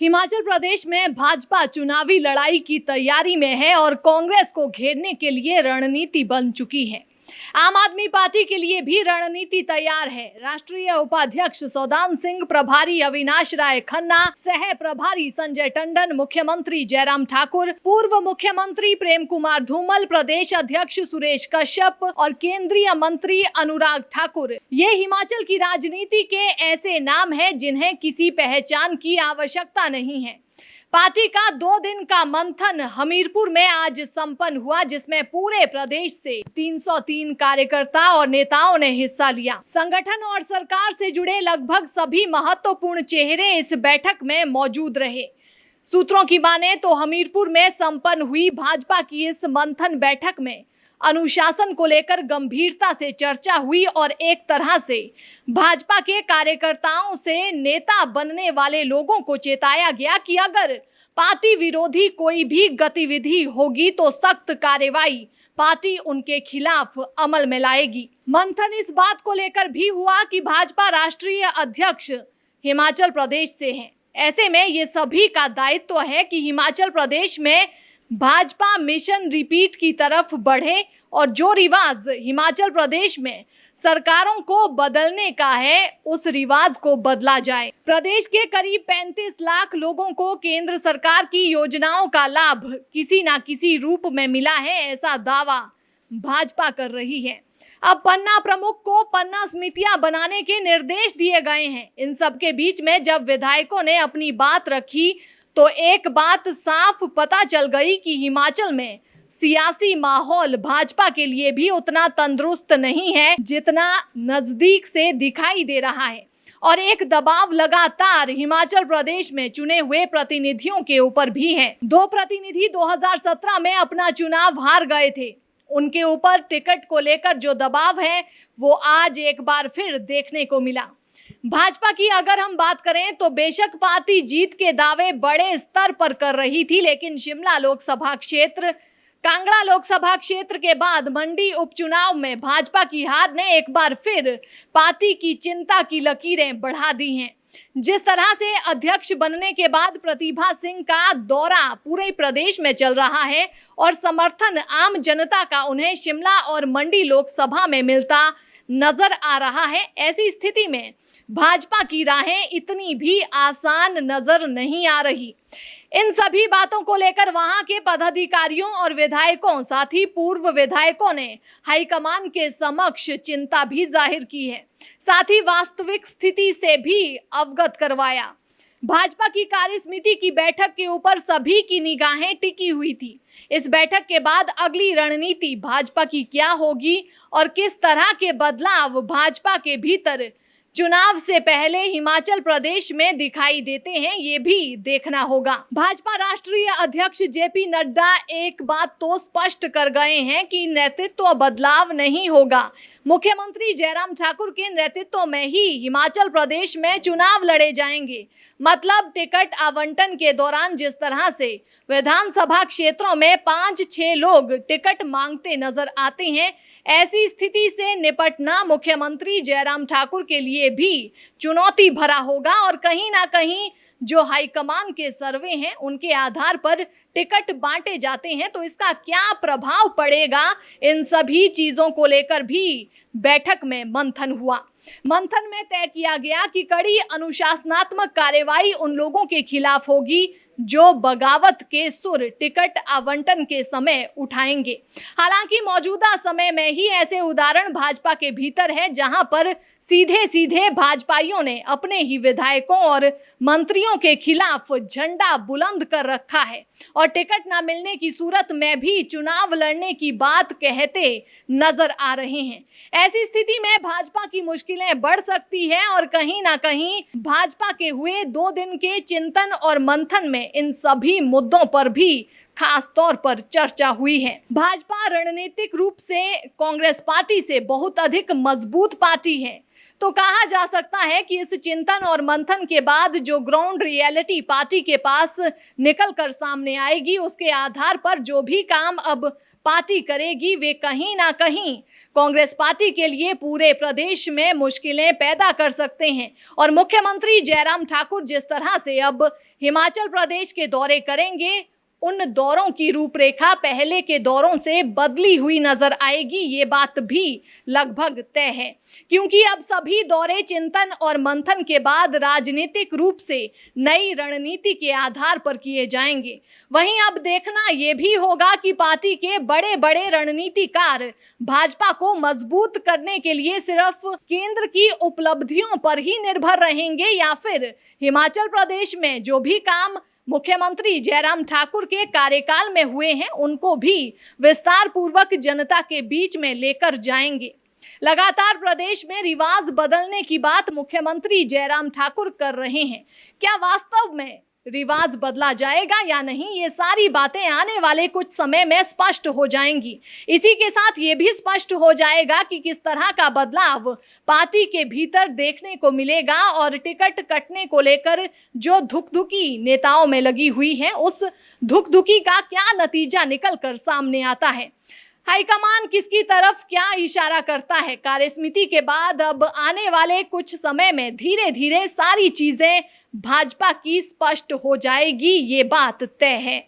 हिमाचल प्रदेश में भाजपा चुनावी लड़ाई की तैयारी में है और कांग्रेस को घेरने के लिए रणनीति बन चुकी है। आम आदमी पार्टी के लिए भी रणनीति तैयार है। राष्ट्रीय उपाध्यक्ष सौदान सिंह, प्रभारी अविनाश राय खन्ना, सह प्रभारी संजय टंडन, मुख्यमंत्री जयराम ठाकुर, पूर्व मुख्यमंत्री प्रेम कुमार धूमल, प्रदेश अध्यक्ष सुरेश कश्यप और केंद्रीय मंत्री अनुराग ठाकुर, ये हिमाचल की राजनीति के ऐसे नाम हैं जिन्हें किसी पहचान की आवश्यकता नहीं है। पार्टी का 2 दिन का मंथन हमीरपुर में आज संपन्न हुआ, जिसमें पूरे प्रदेश से 303 कार्यकर्ता और नेताओं ने हिस्सा लिया। संगठन और सरकार से जुड़े लगभग सभी महत्वपूर्ण चेहरे इस बैठक में मौजूद रहे। सूत्रों की माने तो हमीरपुर में संपन्न हुई भाजपा की इस मंथन बैठक में अनुशासन को लेकर गंभीरता से चर्चा हुई और एक तरह से भाजपा के कार्यकर्ताओं से नेता बनने वाले लोगों को चेताया गया कि अगर पार्टी विरोधी कोई भी गतिविधि होगी तो सख्त कार्रवाई पार्टी उनके खिलाफ अमल में लाएगी। मंथन इस बात को लेकर भी हुआ कि भाजपा राष्ट्रीय अध्यक्ष हिमाचल प्रदेश से हैं। ऐसे में ये सभी का दायित्व है कि हिमाचल प्रदेश में भाजपा मिशन रिपीट की तरफ बढ़े और जो रिवाज हिमाचल प्रदेश में सरकारों को बदलने का है, उस रिवाज को बदला जाए। प्रदेश के करीब 35 लाख लोगों को केंद्र सरकार की योजनाओं का लाभ किसी ना किसी रूप में मिला है, ऐसा दावा भाजपा कर रही है। अब पन्ना प्रमुख को पन्ना समितियां बनाने के निर्देश दिए गए हैं। इन सब के बीच में जब विधायकों ने अपनी बात रखी तो एक बात साफ पता चल गई कि हिमाचल में सियासी माहौल भाजपा के लिए भी उतना तंदुरुस्त नहीं है जितना नजदीक से दिखाई दे रहा है और एक दबाव लगातार हिमाचल प्रदेश में चुने हुए प्रतिनिधियों के ऊपर भी है। 2 प्रतिनिधि 2017 में अपना चुनाव हार गए थे। उनके ऊपर टिकट को लेकर जो दबाव है वो आज एक बार फिर देखने को मिला। भाजपा की अगर हम बात करें तो बेशक पार्टी जीत के दावे बड़े स्तर पर कर रही थी, लेकिन शिमला लोकसभा क्षेत्र, कांगड़ा लोकसभा क्षेत्र के बाद मंडी उपचुनाव में भाजपा की हार ने एक बार फिर पार्टी की चिंता की लकीरें बढ़ा दी हैं। जिस तरह से अध्यक्ष बनने के बाद प्रतिभा सिंह का दौरा पूरे प्रदेश में चल रहा है और समर्थन आम जनता का उन्हें शिमला और मंडी लोकसभा में मिलता नजर आ रहा है, ऐसी स्थिति में भाजपा की राहें इतनी भी आसान नजर नहीं आ रही। इन सभी बातों को लेकर वहां के पदाधिकारियों और विधायकों, साथ ही पूर्व विधायकों ने हाईकमान के समक्ष चिंता भी जाहिर की है, साथ ही वास्तविक स्थिति से भी अवगत करवाया। भाजपा की कार्यसमिति की बैठक के ऊपर सभी की निगाहें टिकी हुई थी। इस बैठक के बाद अगली रणनीति भाजपा की क्या होगी और किस तरह के बदलाव भाजपा के भीतर चुनाव से पहले हिमाचल प्रदेश में दिखाई देते हैं, ये भी देखना होगा। भाजपा राष्ट्रीय अध्यक्ष जेपी नड्डा एक बात तो स्पष्ट कर गए हैं कि नेतृत्व बदलाव नहीं होगा। मुख्यमंत्री जयराम ठाकुर के नेतृत्व में ही हिमाचल प्रदेश में चुनाव लड़े जाएंगे। मतलब टिकट आवंटन के दौरान जिस तरह से विधानसभा क्षेत्रों में 5-6 लोग टिकट मांगते नजर आते हैं, ऐसी स्थिति से निपटना मुख्यमंत्री जयराम ठाकुर के लिए भी चुनौती भरा होगा और कहीं ना कहीं जो हाईकमान के सर्वे हैं उनके आधार पर टिकट बांटे जाते हैं, तो इसका क्या प्रभाव पड़ेगा, इन सभी चीजों को लेकर भी बैठक में मंथन हुआ। मंथन में तय किया गया कि कड़ी अनुशासनात्मक कार्रवाई उन लोगों के खिलाफ होगी जो बगावत के सुर टिकट आवंटन के समय उठाएंगे। हालांकि मौजूदा समय में ही ऐसे उदाहरण भाजपा के भीतर है जहां पर सीधे सीधे भाजपाइयों ने अपने ही विधायकों और मंत्रियों के खिलाफ झंडा बुलंद कर रखा है और टिकट न मिलने की सूरत में भी चुनाव लड़ने की बात कहते नजर आ रहे हैं। ऐसी स्थिति में भाजपा की मुश्किलें बढ़ सकती हैं और कहीं ना कहीं भाजपा के हुए 2 दिन के चिंतन और मंथन में इन सभी मुद्दों पर भी खास तौर पर चर्चा हुई है। भाजपा रणनीतिक रूप से कांग्रेस पार्टी से बहुत अधिक मजबूत पार्टी है, तो कहा जा सकता है कि इस चिंतन और मंथन के बाद जो ग्राउंड रियलिटी पार्टी के पास निकल कर सामने आएगी, उसके आधार पर जो भी काम अब पार्टी करेगी वे कहीं ना कहीं कांग्रेस पार्टी के लिए पूरे प्रदेश में मुश्किलें पैदा कर सकते हैं। और मुख्यमंत्री जयराम ठाकुर जिस तरह से अब हिमाचल प्रदेश के दौरे करेंगे, उन दौरों की रूपरेखा पहले के दौरों से बदली हुई नजर आएगी, ये बात भी लगभग तय है। क्योंकि अब सभी दौरे चिंतन और मंथन के बाद राजनीतिक रूप से नई रणनीति के आधार पर किए जाएंगे। वहीं अब देखना यह भी होगा कि पार्टी के बड़े बड़े रणनीतिकार भाजपा को मजबूत करने के लिए सिर्फ केंद्र की उपलब्धियों पर ही निर्भर रहेंगे या फिर हिमाचल प्रदेश में जो भी काम मुख्यमंत्री जयराम ठाकुर के कार्यकाल में हुए हैं उनको भी विस्तार पूर्वक जनता के बीच में लेकर जाएंगे। लगातार प्रदेश में रिवाज बदलने की बात मुख्यमंत्री जयराम ठाकुर कर रहे हैं। क्या वास्तव में रिवाज बदला जाएगा या नहीं, ये सारी बातें आने वाले कुछ समय में स्पष्ट हो जाएंगी। इसी के साथ ये भी स्पष्ट हो जाएगा कि किस तरह का बदलाव पार्टी के भीतर देखने को मिलेगा और टिकट कटने को लेकर जो धुकधुकी नेताओं में लगी हुई है, उस धुकधुकी का क्या नतीजा निकल कर सामने आता है। हाईकमान किसकी तरफ क्या इशारा करता है, कार्यसमिति के बाद अब आने वाले कुछ समय में धीरे धीरे सारी चीजें भाजपा की स्पष्ट हो जाएगी, ये बात तय है।